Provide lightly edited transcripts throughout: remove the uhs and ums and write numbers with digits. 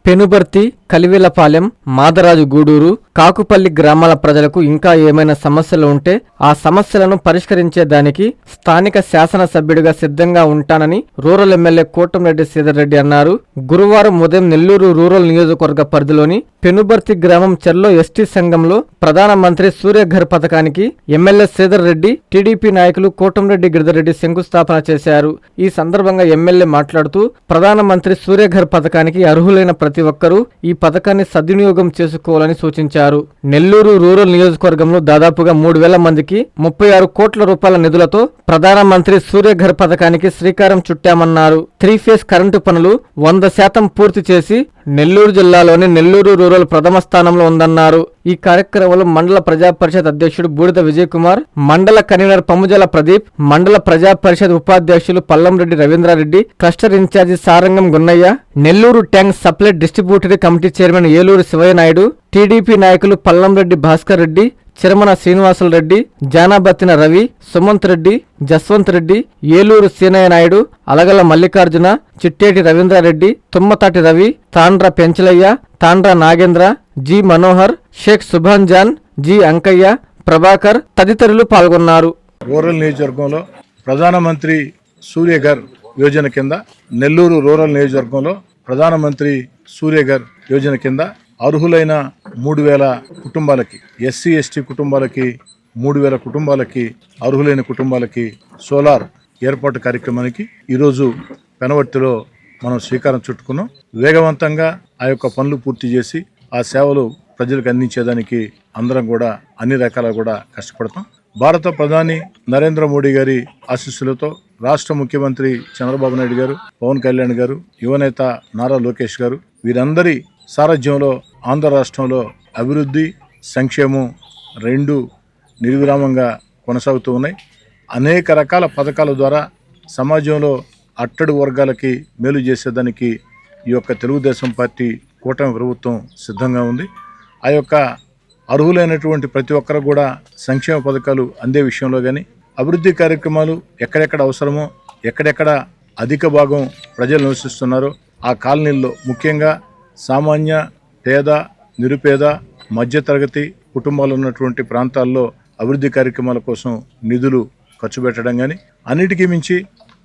పెనుబర్తి, కలివిలపాలెం, మాదరాజు గూడూరు, కాకుపల్లి గ్రామాల ప్రజలకు ఇంకా ఏమైనా సమస్యలు ఉంటే ఆ సమస్యలను పరిష్కరించేదానికి స్థానిక శాసనసభ్యుడిగా సిద్ధంగా ఉంటానని రూరల్ ఎమ్మెల్యే కోటంరెడ్డి శ్రీధర్ రెడ్డి అన్నారు. గురువారం ఉదయం నెల్లూరు రూరల్ నియోజకవర్గ పరిధిలోని పెనుబర్తి గ్రామం చెర్లో ఎస్టీ సంఘంలో ప్రధానమంత్రి సూర్యఘర్ పథకానికి ఎమ్మెల్యే శ్రీధర్ రెడ్డి, టీడీపీ నాయకులు కోటంరెడ్డి గిరిధర్ రెడ్డి శంకుస్థాపన చేశారు. ఈ సందర్భంగా ఎమ్మెల్యే మాట్లాడుతూ ప్రధానమంత్రి సూర్యఘర్ పథకానికి అర్హులైన ప్రతి ఒక్కరూ ఈ పథకాన్ని సద్వినియోగం చేసుకోవాలని సూచించారు. నెల్లూరు రూరల్ నియోజకవర్గంలో దాదాపుగా 3,000 మందికి 36 కోట్ల రూపాయల నిధులతో ప్రధానమంత్రి సూర్యఘర్ పథకానికి శ్రీకారం చుట్టామన్నారు. 3 ఫేజ్ కరెంటు పనులు 100% పూర్తి చేసి నెల్లూరు జిల్లాలోని నెల్లూరు రూరల్ ప్రథమ స్థానంలో ఉందన్నారు. ఈ కార్యక్రమంలో మండల ప్రజా పరిషత్ అధ్యక్షుడు బూడిద విజయ్ కుమార్, మండల కన్వీనర్ పముజల ప్రదీప్, మండల ప్రజా పరిషత్ ఉపాధ్యక్షులు Pallamreddy Ravindrareddy, cluster incharge Sarangam Gunnayya, Nellore tank supply distributory committee chairman Eluru Sivayya Naidu, TDP నాయకులు Pallamreddy Bhaskar Reddy, Chiramana Srinivasulu Reddy, Janabathina Ravi, Sumanth Reddy, Jaswanth Reddy, Eluru Seenayya Naidu, Alagala Mallikarjuna, Chitteti Ravindrareddy, Thummathati Ravi, Tandra Penchalayya, Tandra Nagendra, G Manohar, Shaik Subhan John, G Ankayya, Prabhakar తదితరులు పాల్గొన్నారు. రూరల్ నియోజకవర్గంలో ప్రధానమంత్రి సూర్యఘర్ యోజన కింద నెల్లూరు రూరల్ నియోజకవర్గంలో ప్రధానమంత్రి సూర్యఘర్ యోజన కింద అర్హులైన 3,000 కుటుంబాలకి, ఎస్సీ ఎస్టీ కుటుంబాలకి 3,000 కుటుంబాలకి, అర్హులైన కుటుంబాలకి సోలార్ ఏర్పాటు కార్యక్రమానికి ఈరోజు పెనవర్తిలో మనం శ్రీకారం చుట్టుకున్నాం. వేగవంతంగా ఆ యొక్క పనులు పూర్తి చేసి ఆ సేవలు ప్రజలకు అందించేదానికి అందరం కూడా అన్ని రకాల కూడా కష్టపడతాం. భారత ప్రధాని నరేంద్ర మోడీ గారి ఆశీస్సులతో రాష్ట్ర ముఖ్యమంత్రి చంద్రబాబు నాయుడు గారు, పవన్ కళ్యాణ్ గారు, యువనేత నారా లోకేష్ గారు వీరందరి సారథ్యంలో ఆంధ్ర రాష్ట్రంలో అభివృద్ధి, సంక్షేమం 2 నిర్విరామంగా కొనసాగుతూ ఉన్నాయి. అనేక రకాల పథకాల ద్వారా సమాజంలో అట్టడు వర్గాలకి మేలు చేసేదానికి ఈ యొక్క తెలుగుదేశం పార్టీ కూటమి ప్రభుత్వం సిద్ధంగా ఉంది. ఆ యొక్క అర్హులైనటువంటి ప్రతి ఒక్కరు కూడా సంక్షేమ పథకాలు అందే విషయంలో కానీ, అభివృద్ధి కార్యక్రమాలు ఎక్కడెక్కడ అవసరమో, ఎక్కడెక్కడ అధిక భాగం ప్రజలు నివసిస్తున్నారో ఆ కాలనీల్లో ముఖ్యంగా సామాన్య, పేద, నిరుపేద, మధ్యతరగతి కుటుంబాలు ఉన్నటువంటి ప్రాంతాల్లో అభివృద్ధి కార్యక్రమాల కోసం నిధులు ఖర్చు పెట్టడం కానీ, అన్నిటికీ మించి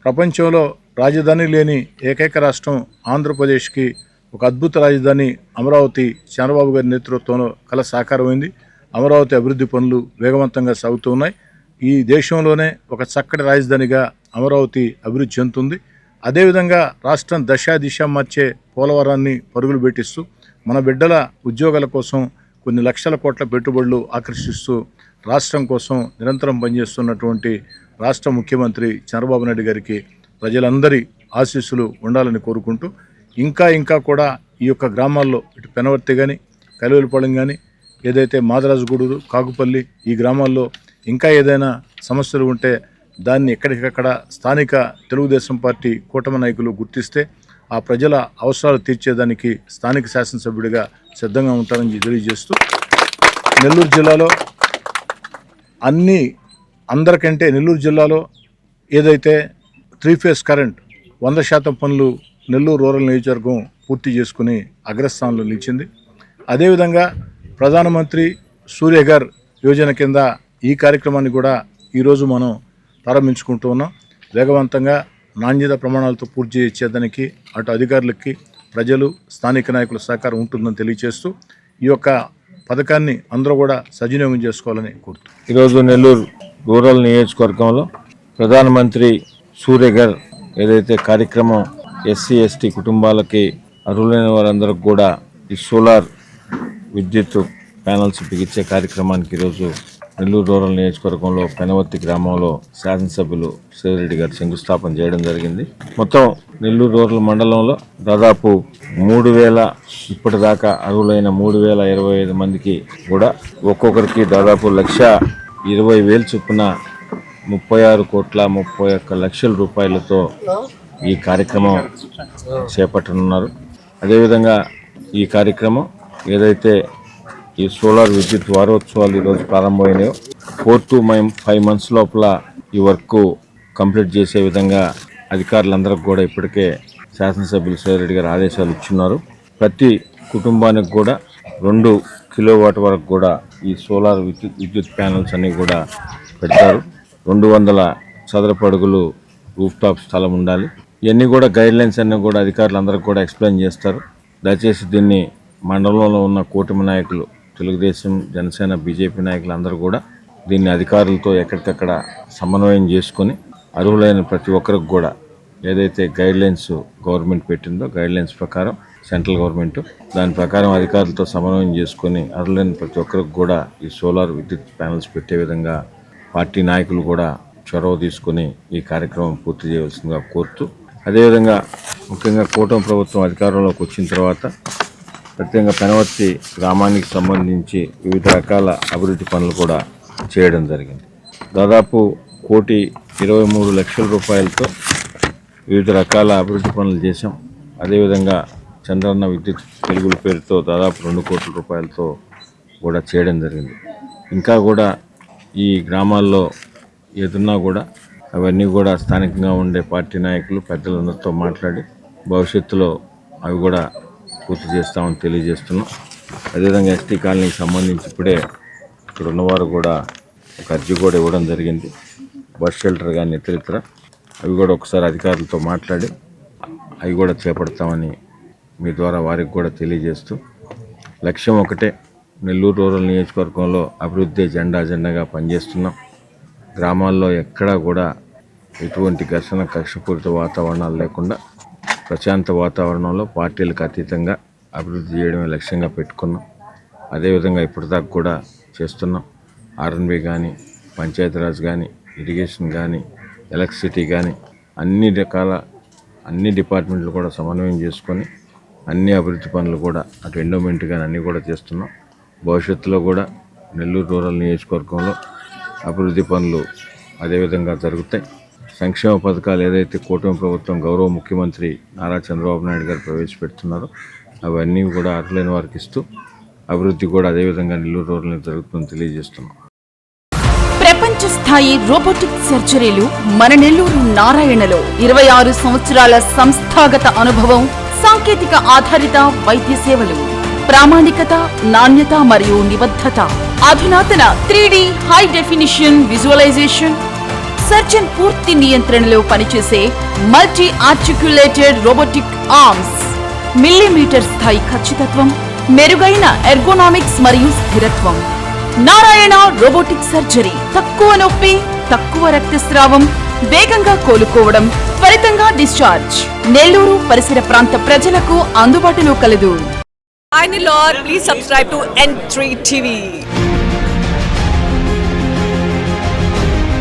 ప్రపంచంలో రాజధాని లేని ఏకైక రాష్ట్రం ఆంధ్రప్రదేశ్కి ఒక అద్భుత రాజధాని అమరావతి చంద్రబాబు గారి నేతృత్వంలో కల సాకారమైంది. అమరావతి అభివృద్ధి పనులు వేగవంతంగా సాగుతూ ఉన్నాయి. ఈ దేశంలోనే ఒక చక్కటి రాజధానిగా అమరావతి అభివృద్ధి చెందుతుంది. అదేవిధంగా రాష్ట్రం దిశ మార్చే పోలవరాన్ని పరుగులు పెట్టిస్తూ మన బిడ్డల ఉద్యోగాల కోసం కొన్ని లక్షల కోట్ల పెట్టుబడులు ఆకర్షిస్తూ రాష్ట్రం కోసం నిరంతరం పనిచేస్తున్నటువంటి రాష్ట్ర ముఖ్యమంత్రి చంద్రబాబు నాయుడు గారికి ప్రజలందరి ఆశీస్సులు ఉండాలని కోరుకుంటూ ఇంకా కూడా ఈ యొక్క గ్రామాల్లో ఇటు పెనవర్తి కానీ, కలివిలపాలెం కానీ, ఏదైతే మాదరాజు గూడూరు, కాకుపల్లి ఈ గ్రామాల్లో ఇంకా ఏదైనా సమస్యలు ఉంటే దాన్ని ఎక్కడికక్కడ స్థానిక తెలుగుదేశం పార్టీ కూటమి నాయకులు గుర్తిస్తే ఆ ప్రజల అవసరాలు తీర్చేదానికి స్థానిక శాసనసభ్యుడిగా సిద్ధంగా ఉంటారని తెలియజేస్తూ, నెల్లూరు జిల్లాలో అందరికంటే నెల్లూరు జిల్లాలో ఏదైతే 3 ఫేజ్ కరెంట్ 100% పనులు నెల్లూరు రూరల్ నియోజకవర్గం పూర్తి చేసుకుని అగ్రస్థానంలో నిలిచింది. అదేవిధంగా ప్రధానమంత్రి సూర్యఘర్ యోజన కింద ఈ కార్యక్రమాన్ని కూడా ఈరోజు మనం ప్రారంభించుకుంటూ ఉన్నాం. వేగవంతంగా నాణ్యత ప్రమాణాలతో పూర్తి చేసేదానికి అటు అధికారులకి, ప్రజలు, స్థానిక నాయకుల సహకారం ఉంటుందని తెలియజేస్తూ ఈ యొక్క పథకాన్ని అందరూ కూడా సద్వినియోగం చేసుకోవాలని కోరుతున్నాం. ఈరోజు నెల్లూరు రూరల్ నియోజకవర్గంలో ప్రధానమంత్రి సూర్యఘర్ ఏదైతే కార్యక్రమం ఎస్సీ ఎస్టీ కుటుంబాలకి అర్హులైన వారందరికి కూడా ఈ సోలార్ విద్యుత్ ప్యానల్స్ బిగించే కార్యక్రమానికి ఈరోజు నెల్లూరు రూరల్ నియోజకవర్గంలో పెనవర్తి గ్రామంలో శాసనసభ్యులు శ్రీరెడ్డి గారు శంకుస్థాపన చేయడం జరిగింది. మొత్తం నెల్లూరు రూరల్ మండలంలో దాదాపు 3,000 ఇప్పటిదాకా అర్హులైన 3,025 మందికి కూడా ఒక్కొక్కరికి దాదాపు 1,20,000 చొప్పున 36,31,00,000 రూపాయలతో ఈ కార్యక్రమం చేపట్టనున్నారు. అదేవిధంగా ఈ కార్యక్రమం ఏదైతే ఈ సోలార్ విద్యుత్ వారోత్సవాలు ఈరోజు ప్రారంభమైనాయో 4 to 5 months లోపల ఈ వర్క్ కంప్లీట్ చేసే విధంగా అధికారులందరికీ కూడా ఇప్పటికే శాసనసభ్యులు శ్రీరెడ్డి గారు ఆదేశాలు ఇచ్చున్నారు. ప్రతి కుటుంబానికి కూడా 2 కిలోవాట్ వరకు కూడా ఈ సోలార్ విద్యుత్ ప్యానల్స్ అన్నీ కూడా పెడతారు. 200 చదరపు అడుగులు రూఫ్ టాప్ స్థలం ఉండాలి. ఇవన్నీ కూడా గైడ్ లైన్స్ అన్నీ కూడా అధికారులు అందరికీ కూడా ఎక్స్ప్లెయిన్ చేస్తారు. దయచేసి దీన్ని మండలంలో ఉన్న కూటమి నాయకులు, తెలుగుదేశం, జనసేన, బీజేపీ నాయకులు అందరూ కూడా దీన్ని అధికారులతో ఎక్కడికక్కడ సమన్వయం చేసుకొని అర్హులైన ప్రతి ఒక్కరికి కూడా ఏదైతే గైడ్ లైన్స్ గవర్నమెంట్ పెట్టిందో గైడ్ లైన్స్ ప్రకారం సెంట్రల్ గవర్నమెంట్ దాని ప్రకారం అధికారులతో సమన్వయం చేసుకొని అర్హులైన ప్రతి ఒక్కరికి కూడా ఈ సోలార్ విద్యుత్ ప్యానల్స్ పెట్టే విధంగా పార్టీ నాయకులు కూడా చొరవ తీసుకొని ఈ కార్యక్రమం పూర్తి చేయవలసిందిగా కోరుతూ, అదేవిధంగా ముఖ్యంగా కూటమి ప్రభుత్వం అధికారంలోకి వచ్చిన తర్వాత ప్రత్యేకంగా పెనవర్తి గ్రామానికి సంబంధించి వివిధ రకాల అభివృద్ధి పనులు కూడా చేయడం జరిగింది. దాదాపు 1,23,00,000 రూపాయలతో వివిధ రకాల అభివృద్ధి పనులు చేశాం. అదేవిధంగా చంద్రన్న విద్యుత్ వెలుగుల పేరుతో దాదాపు 2 కోట్ల రూపాయలతో కూడా చేయడం జరిగింది. ఇంకా కూడా ఈ గ్రామాల్లో ఏదున్నా కూడా అవన్నీ కూడా స్థానికంగా ఉండే పార్టీ నాయకులు పెద్దలందరితో మాట్లాడి భవిష్యత్తులో అవి కూడా పూర్తి చేస్తామని తెలియజేస్తున్నాం. అదేవిధంగా ఎస్టీ కాలనీకి సంబంధించి ఇప్పుడే ఇక్కడ ఉన్నవారు కూడా ఒక అర్జీ కూడా ఇవ్వడం జరిగింది. బస్ షెల్టర్ కానీ ఇతరితర అవి కూడా ఒకసారి అధికారులతో మాట్లాడి అవి కూడా చేపడతామని మీ ద్వారా వారికి కూడా తెలియజేస్తూ, లక్ష్యం ఒకటే, నెల్లూరు రూరల్ నియోజకవర్గంలో అభివృద్ధి అజెండాగా పనిచేస్తున్నాం. గ్రామాల్లో ఎక్కడా కూడా ఎటువంటి ఘర్షణ, కక్షపూరిత వాతావరణాలు లేకుండా ప్రశాంత వాతావరణంలో పార్టీలకు అతీతంగా అభివృద్ధి చేయడమే లక్ష్యంగా పెట్టుకున్నాం. అదేవిధంగా ఇప్పటిదాకా కూడా చేస్తున్నాం. ఆర్ఎన్బి కానీ, పంచాయతీరాజ్ కానీ, ఇరిగేషన్ కానీ, ఎలక్ట్రిసిటీ కానీ అన్ని డిపార్ట్మెంట్లు కూడా సమన్వయం చేసుకొని అన్ని అభివృద్ధి పనులు కూడా అటు ఎండోమెంట్ కానీ అన్నీ కూడా చేస్తున్నాం. భవిష్యత్తులో కూడా నెల్లూరు రూరల్ నియోజకవర్గంలో అభివృద్ధి పనులు అదేవిధంగా జరుగుతాయి. సంక్షేమ పథకాలు ఏదైతే కూటమి ప్రభుత్వం గౌరవ ముఖ్యమంత్రి నారా చంద్రబాబు నాయుడు గారు ప్రవేశపెడుతున్నారో అవన్నీ కూడా అర్హులైన వారికి ఇస్తూ అభివృద్ధి కూడా అదేవిధంగా నెల్లూరు రూరల్ జరుగుతుందని తెలియజేస్తున్నాం. ప్రపంచ స్థాయి రోబోటిక్ సర్జరీలు మన నెల్లూరు నారాయణలో 26 సంవత్సరాల సంస్థాగత అనుభవం, సాంకేతిక ఆధారిత వైద్య సేవలు, ప్రామాణికత, నాణ్యత మరియు నిబద్ధత, అధునాతన 3D high definition visualisation, surgeon పూర్తి నియంత్రణలో పనిచేసే multi articulated robotic arms, millimetre స్థాయి ఖచ్చితత్వం, మెరుగైన ఎర్గోనామిక్స్ మరియు స్థిరత్వం. నారాయణ రోబోటిక్ సర్జరీ తక్కువ నొప్పి, తక్కువ రక్తస్రావం, వేగంగా కోలుకోవడం, త్వరితంగా డిశ్చార్జ్. నెల్లూరు పరిసర ప్రాంత ప్రజలకు అందుబాటులో కలదు. Hi Nilor, please subscribe to N3 TV.